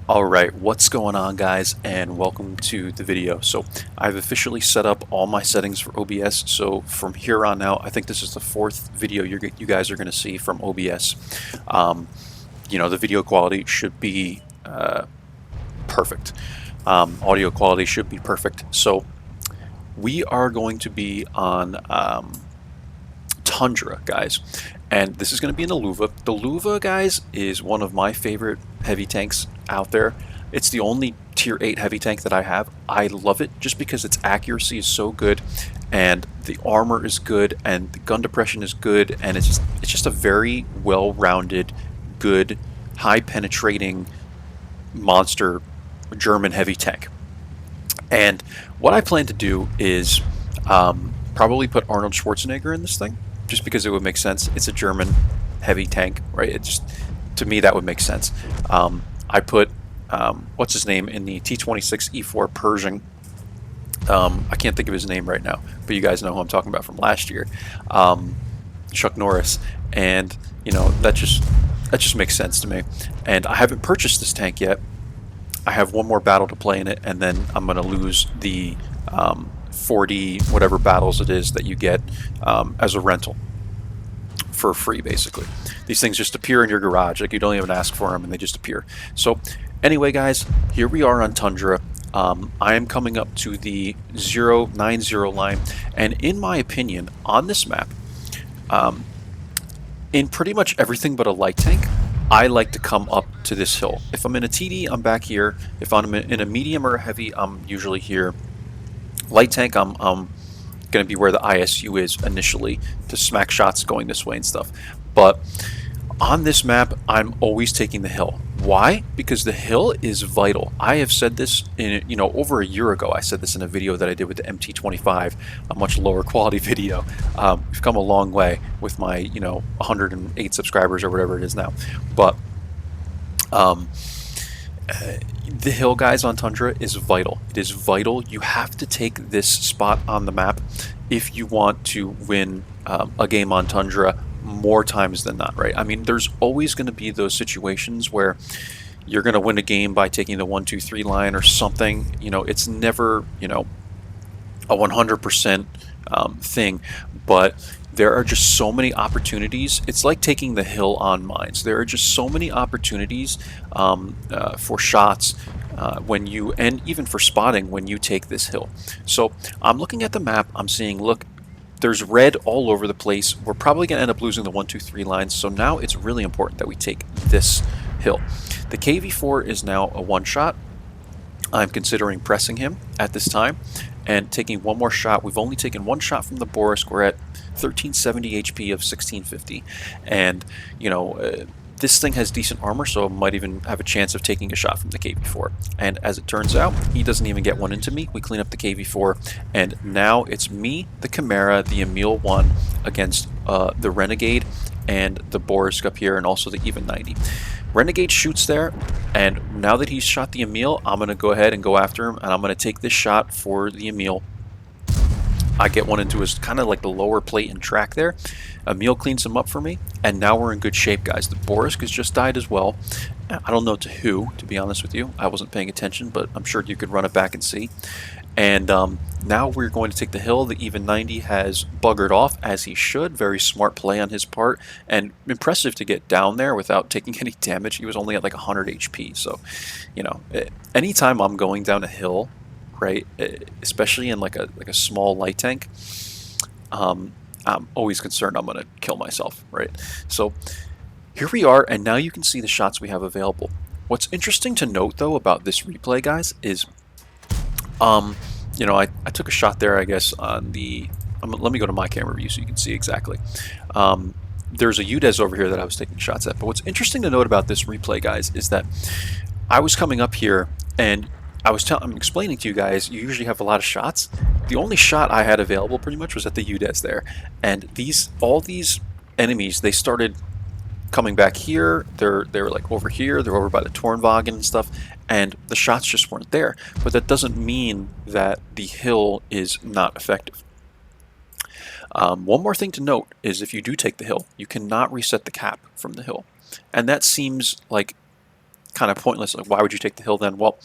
Alright, what's going on guys, and welcome to the video. So I've officially set up all my settings for OBS, so from here on out, I think this is the fourth video you guys are going to see from OBS. The video quality should be perfect. Audio quality should be perfect. So we are going to be on Tundra, guys. And this is going to be in the Lowe. The Lowe, guys, is one of my favorite heavy tanks out there. It's the only tier 8 heavy tank that I have. I love it just because its accuracy is so good, and the armor is good, and the gun depression is good, and it's just a very well-rounded, good, high-penetrating monster German heavy tank. And what I plan to do is probably put Arnold Schwarzenegger in this thing, just because it would make sense. It's a German heavy tank, right? It just, to me, that would make sense. I put what's his name in the T-26 E4 Pershing. I can't think of his name right now, but you guys know who I'm talking about from last year. Chuck Norris, and that just makes sense to me. And I haven't purchased this tank yet. I have one more battle to play in it, and then I'm going to lose the 40 whatever battles it is that you get as a rental for free, basically. These things just appear in your garage, like you don't even ask for them, and they just appear. So anyway, guys, here we are on Tundra. I am coming up to the 090 line, and in my opinion, on this map, in pretty much everything but a light tank, I like to come up to this hill. If I'm in a TD, I'm back here. If I'm in a medium or a heavy, I'm usually here. Light tank, I'm going to be where the ISU is initially to smack shots going this way and stuff. But on this map, I'm always taking the hill. Why? Because the hill is vital. I have said this in, over a year ago. I said this in a video that I did with the MT25, a much lower quality video. We've come a long way with my, 108 subscribers or whatever it is now. But the hill, guys, on Tundra is vital. It is vital. You have to take this spot on the map if you want to win a game on Tundra more times than not, right? I mean, there's always going to be those situations where you're going to win a game by taking the 1-2-3 line or something. It's never, a 100% thing, but there are just so many opportunities. It's like taking the hill on mines. There are just so many opportunities for shots when you, and even for spotting when you take this hill. So I'm looking at the map, I'm seeing, look, there's red all over the place. We're probably going to end up losing the 1-2-3 lines, so now it's really important that we take this hill. The KV4 is now a one-shot. I'm considering pressing him at this time and taking one more shot. We've only taken one shot from the Boris. We're at 1370 HP of 1650, and this thing has decent armor, so it might even have a chance of taking a shot from the KV4. And as it turns out, he doesn't even get one into me. We clean up the KV4, and now it's me, the Chimera, the Emil 1 against the Renegade and the Boris up here, and also the even 90. Renegade shoots there, and now that he's shot the Emil, I'm going to go ahead and go after him, and I'm going to take this shot for the Emil. I get one into his kind of like the lower plate and track there. Emil cleans him up for me, and now we're in good shape, guys. The Boris has just died as well. I don't know to who, to be honest with you. I wasn't paying attention, but I'm sure you could run it back and see. And now we're going to take the hill. The even 90 has buggered off, as he should. Very smart play on his part, and impressive to get down there without taking any damage. He was only at like 100 HP, so, anytime I'm going down a hill, right, especially in like a small light tank, I'm always concerned I'm going to kill myself, right? So here we are, and now you can see the shots we have available. What's interesting to note, though, about this replay, guys, is I took a shot there, I guess, on the let me go to my camera view so you can see exactly. There's a UDES over here that I was taking shots at, but what's interesting to note about this replay, guys, is that I was coming up here, and I'm explaining to you guys, you usually have a lot of shots. The only shot I had available pretty much was at the UDES there. And all these enemies, they started coming back here. They were like over here. They're over by the Tornwagen and stuff. And the shots just weren't there. But that doesn't mean that the hill is not effective. One more thing to note is if you do take the hill, you cannot reset the cap from the hill. And that seems like kind of pointless. Like, why would you take the hill then? Well,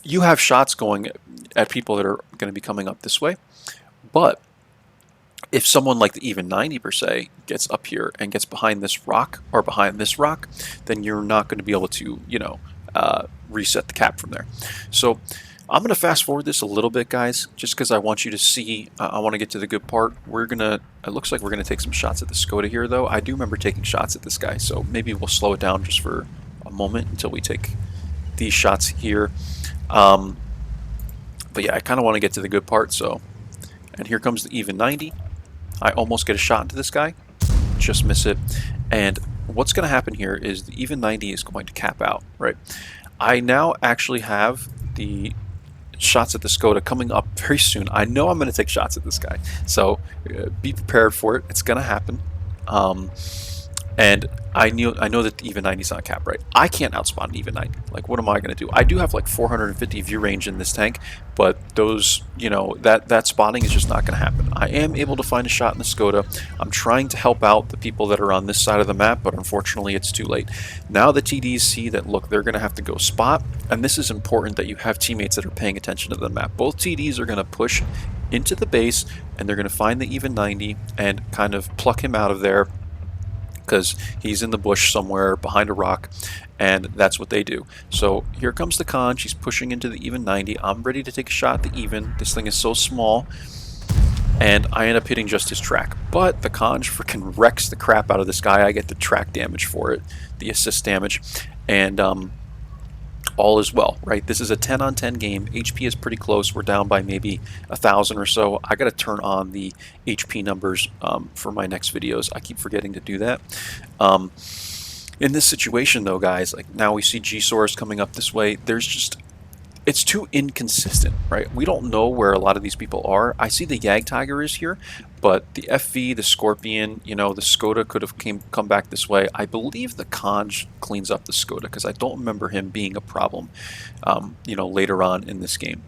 you have shots going at people that are going to be coming up this way, but if someone like the even 90 per se gets up here and gets behind this rock or behind this rock, then you're not going to be able to, reset the cap from there. So I'm going to fast forward this a little bit, guys, just because I want you to see. I want to get to the good part. It looks like we're going to take some shots at the Skoda here, though. I do remember taking shots at this guy, so maybe we'll slow it down just for a moment until we take these shots here. But yeah, I kind of want to get to the good part. So, and here comes the even 90. I almost get a shot into this guy, just miss it. And what's going to happen here is the even 90 is going to cap out, right? I now actually have the shots at the Skoda coming up very soon. I know I'm going to take shots at this guy, so be prepared for it. It's going to happen. And I know that the even 90 is not capped, right? I can't outspawn an even 90. Like, what am I going to do? I do have like 450 view range in this tank, but those, that spotting is just not going to happen. I am able to find a shot in the Skoda. I'm trying to help out the people that are on this side of the map, but unfortunately it's too late. Now the TDs see that, look, they're going to have to go spot, and this is important that you have teammates that are paying attention to the map. Both TDs are going to push into the base, and they're going to find the even 90 and kind of pluck him out of there, because he's in the bush somewhere behind a rock, and that's what they do. So here comes the con. She's pushing into the even 90. I'm ready to take a shot at the even. This thing is so small, and I end up hitting just his track. But the con freaking wrecks the crap out of this guy. I get the track damage for it, the assist damage, and all is well, right? This is a 10-on-10 game. HP is pretty close. We're down by maybe 1,000 or so. I got to turn on the HP numbers for my next videos. I keep forgetting to do that. In this situation, though, guys, like now we see G-Source coming up this way. It's too inconsistent, right? We don't know where a lot of these people are. I see the Yag Tiger is here, but the FV, the Scorpion, the Skoda could have come back this way. I believe the Conj cleans up the Skoda because I don't remember him being a problem, later on in this game.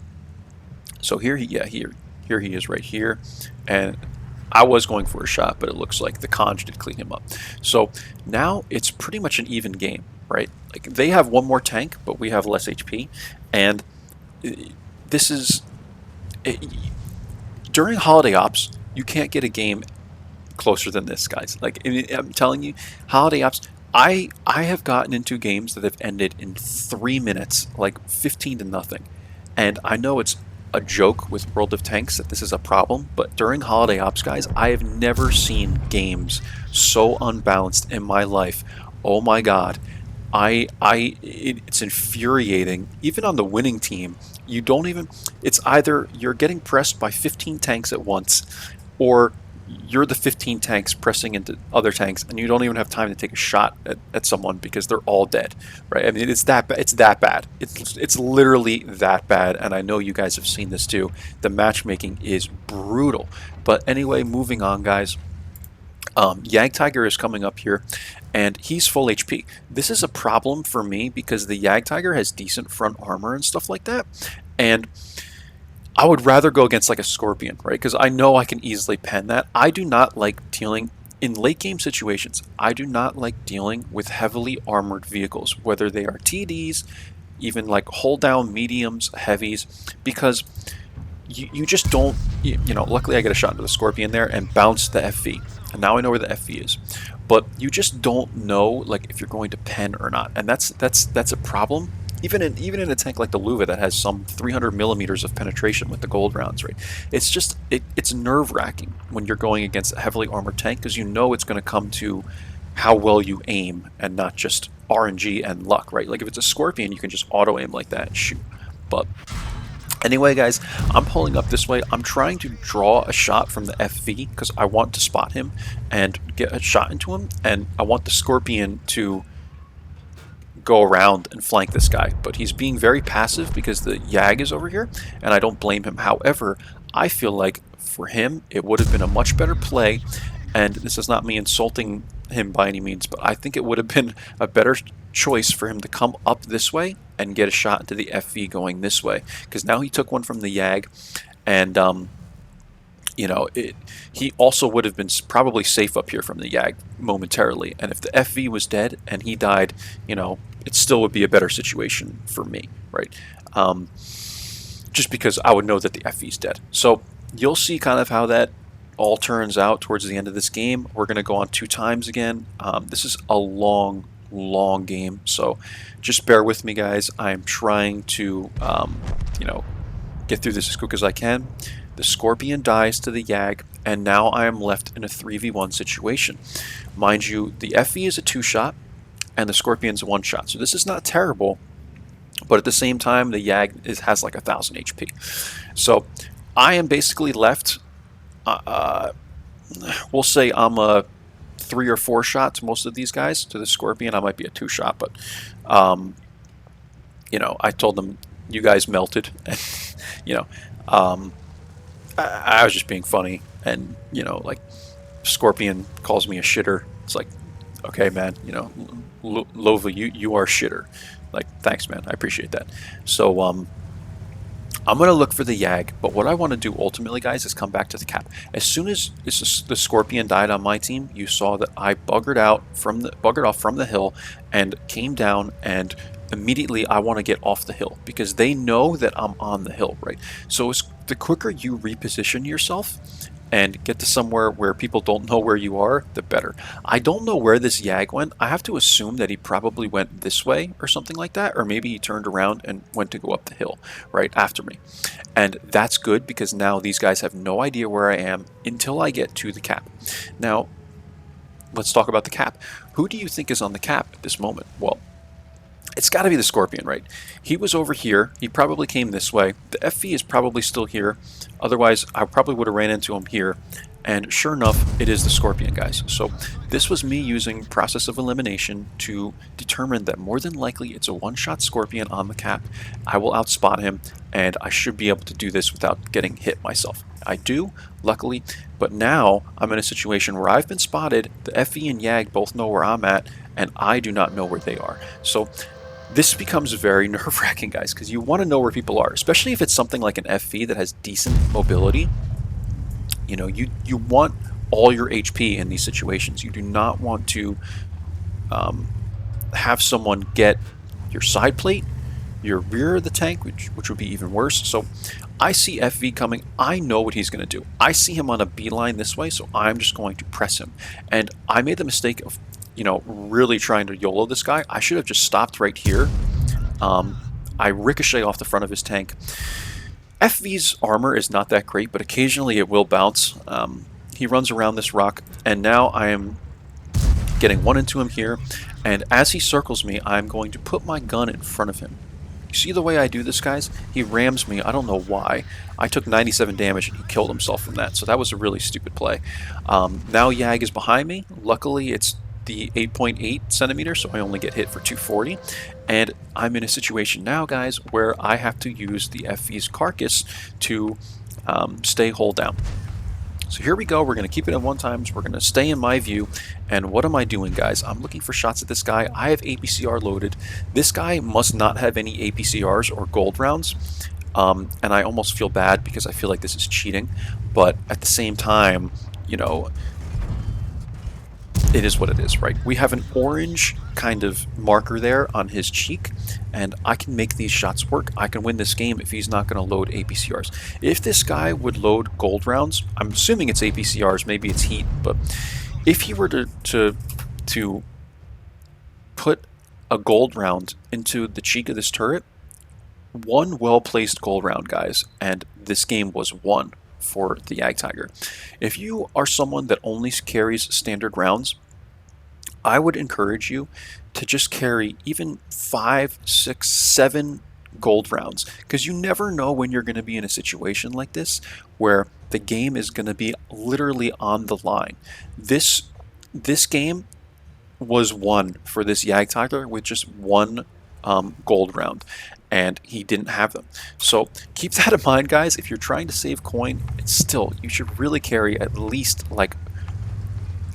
So here he is right here, and I was going for a shot, but it looks like the Conj did clean him up. So now it's pretty much an even game, right? Like, they have one more tank, but we have less HP, and this is during holiday ops. You can't get a game closer than this, guys. Like, I'm telling you, holiday ops. I have gotten into games that have ended in 3 minutes, like 15-0, and I know it's a joke with World of Tanks that this is a problem, but during holiday ops, guys, I have never seen games so unbalanced in my life. Oh my God. It's infuriating. Even on the winning team, it's either you're getting pressed by 15 tanks at once, or you're the 15 tanks pressing into other tanks, and you don't even have time to take a shot at someone because they're all dead, right? I mean, it's that bad. It's literally that bad, and I know you guys have seen this too. The matchmaking is brutal. But anyway, moving on, guys. Yag Tiger is coming up here, and he's full HP. This is a problem for me because the Yag Tiger has decent front armor and stuff like that, and I would rather go against like a Scorpion, right? Because I know I can easily pen that. I do not like dealing in late game situations. I do not like dealing with heavily armored vehicles, whether they are TDs, even like hold down mediums, heavies, because you just don't, luckily I get a shot into the Scorpion there and bounce the FV. And now I know where the FV is. But you just don't know, like, if you're going to pen or not. And that's a problem. Even in a tank like the Lowe that has some 300 millimeters of penetration with the gold rounds, right? It's just, it's nerve-wracking when you're going against a heavily armored tank, because you know it's going to come to how well you aim and not just RNG and luck, right? Like, if it's a Scorpion, you can just auto-aim like that and shoot. But anyway, guys, I'm pulling up this way. I'm trying to draw a shot from the FV because I want to spot him and get a shot into him, and I want the Scorpion to go around and flank this guy. But he's being very passive because the Yag is over here, and I don't blame him. However, I feel like for him, it would have been a much better play, and this is not me insulting him by any means, but I think it would have been a better choice for him to come up this way and get a shot into the FV going this way, because now he took one from the Yag, and he also would have been probably safe up here from the Yag momentarily. And if the FV was dead and he died, it still would be a better situation for me, right? Just because I would know that the FV is dead. So you'll see kind of how that all turns out towards the end of this game. We're going to go on 2 times again. This is a long game, so just bear with me, guys. I'm trying to get through this as quick as I can. The Scorpion dies to the Yag, and now I am left in a 3v1 situation. Mind you, the FV is a 2-shot and the Scorpion's a 1-shot, so this is not terrible, but at the same time the Yag has like 1000 HP. So I am basically left, we'll say I'm a 3 or 4 shot to most of these guys. To the Scorpion I might be a 2-shot, but I told them you guys melted. I was just being funny, and like, Scorpion calls me a shitter. It's like, okay, man, Lowe, you are shitter. Like, thanks, man, I appreciate that. So I'm going to look for the Yag, but what I want to do ultimately, guys, is come back to the cap. As soon as the Scorpion died on my team, you saw that I buggered off from the hill and came down, and immediately I want to get off the hill because they know that I'm on the hill, right? So the quicker you reposition yourself and get to somewhere where people don't know where you are, the better. I don't know where this Yag went. I have to assume that he probably went this way or something like that, or maybe he turned around and went to go up the hill right after me. And that's good because now these guys have no idea where I am until I get to the cap. Now, let's talk about the cap. Who do you think is on the cap at this moment? Well, it's got to be the Scorpion, right? He was over here. He probably came this way. The FV is probably still here. Otherwise, I probably would have ran into him here. And sure enough, it is the Scorpion, guys. So this was me using process of elimination to determine that more than likely it's a 1-shot Scorpion on the cap. I will outspot him, and I should be able to do this without getting hit myself. I do, luckily, but now I'm in a situation where I've been spotted. The FV and Yag both know where I'm at, and I do not know where they are. So this becomes very nerve-wracking, guys, because you want to know where people are, especially if it's something like an FV that has decent mobility. You want all your HP in these situations. You do not want to have someone get your side plate, your rear of the tank, which would be even worse. So I see FV coming. I know what he's going to do. I see him on a beeline this way, so I'm just going to press him. And I made the mistake of really trying to YOLO this guy. I should have just stopped right here. I ricochet off the front of his tank. FV's armor is not that great, but occasionally it will bounce. He runs around this rock, and now I am getting one into him here, and as he circles me, I'm going to put my gun in front of him. You see the way I do this, guys? He rams me. I don't know why. I took 97 damage and he killed himself from that, so that was a really stupid play. Now Yag is behind me. Luckily, it's the 8.8 centimeters, so I only get hit for 240, and I'm in a situation now, guys, where I have to use the FV's carcass to stay hull down. So here we go. We're going to keep it at 1 times. We're going to stay in my view. And what am I doing, guys? I'm looking for shots at this guy. I have APCR loaded. This guy must not have any APCRs or gold rounds. And I almost feel bad because I feel like this is cheating. But at the same time, it is what it is, right? We have an orange kind of marker there on his cheek, and I can make these shots work. I can win this game if he's not going to load APCRs. If this guy would load gold rounds, I'm assuming it's APCRs, maybe it's heat, but if he were to put a gold round into the cheek of this turret, one well-placed gold round, guys, and this game was won for the Yag Tiger. If you are someone that only carries standard rounds, I would encourage you to just carry even 5, 6, 7 gold rounds, because you never know when you're going to be in a situation like this where the game is going to be literally on the line. This game was won for this Yag Tiger with just 1 gold round, and he didn't have them. So keep that in mind, guys. If you're trying to save coin, you should really carry at least like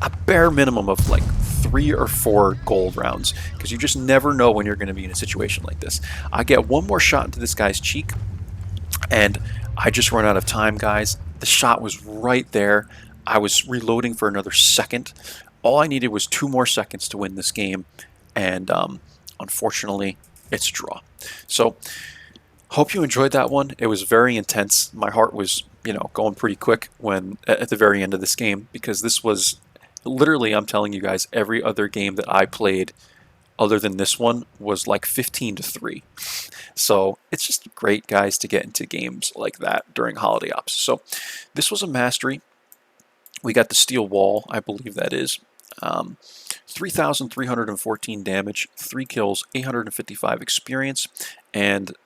a bare minimum of like 3 or 4 gold rounds, because you just never know when you're going to be in a situation like this. I get one more shot into this guy's cheek, and I just run out of time, guys. The shot was right there. I was reloading for another second. All I needed was 2 more seconds to win this game, and unfortunately, it's a draw. So, hope you enjoyed that one. It was very intense. My heart was, going pretty quick when at the very end of this game, because this was literally, I'm telling you guys, every other game that I played other than this one was like 15-3. So it's just great, guys, to get into games like that during holiday ops. So this was a mastery. We got the steel wall, I believe that is. 3,314 damage, 3 kills, 855 experience, and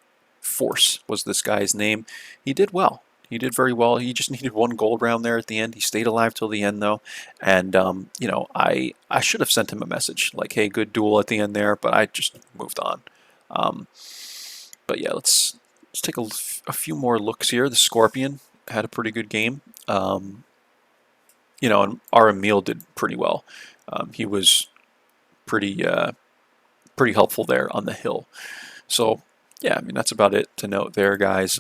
Force was this guy's name. He did well. He did very well. He just needed 1 gold round there at the end. He stayed alive till the end, though. And, I should have sent him a message like, hey, good duel at the end there, but I just moved on. Um, but yeah, let's take a few more looks here. The Scorpion had a pretty good game. And our Emil did pretty well. He was pretty pretty helpful there on the hill. So yeah, I mean that's about it to note there, guys.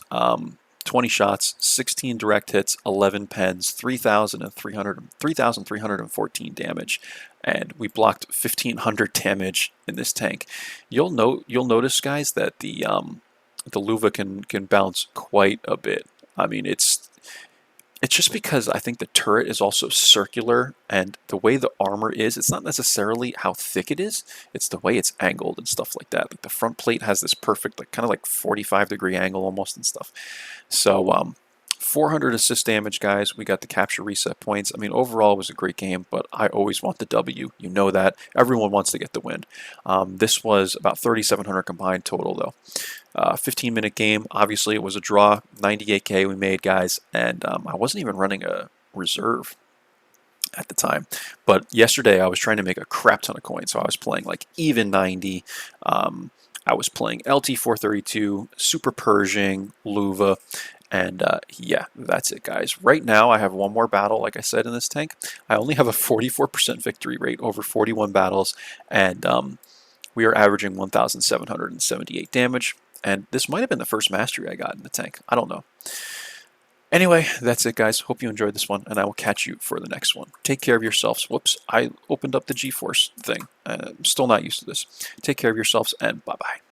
20 shots, 16 direct hits, 11 pens, 3,314 damage, and we blocked 1,500 damage in this tank. You'll notice, guys, that the Luva can bounce quite a bit. I mean, it's just because I think the turret is also circular, and the way the armor is, it's not necessarily how thick it is, it's the way it's angled and stuff like that. Like the front plate has this perfect, like kind of like 45-degree angle almost and stuff. So 400 assist damage, guys. We got the capture reset points. I mean, overall it was a great game, but I always want the W. You know that. Everyone wants to get the win. This was about 3,700 combined total, though. 15-minute game. Obviously, it was a draw. 98K we made, guys, and I wasn't even running a reserve at the time. But yesterday, I was trying to make a crap ton of coins, so I was playing like even 90. I was playing LT432, Super Pershing, Luva, and yeah, that's it, guys. Right now, I have 1 more battle, like I said, in this tank. I only have a 44% victory rate over 41 battles, and we are averaging 1,778 damage. And this might have been the first mastery I got in the tank. I don't know. Anyway, that's it, guys. Hope you enjoyed this one, and I will catch you for the next one. Take care of yourselves. Whoops, I opened up the GeForce thing. I'm still not used to this. Take care of yourselves, and bye-bye.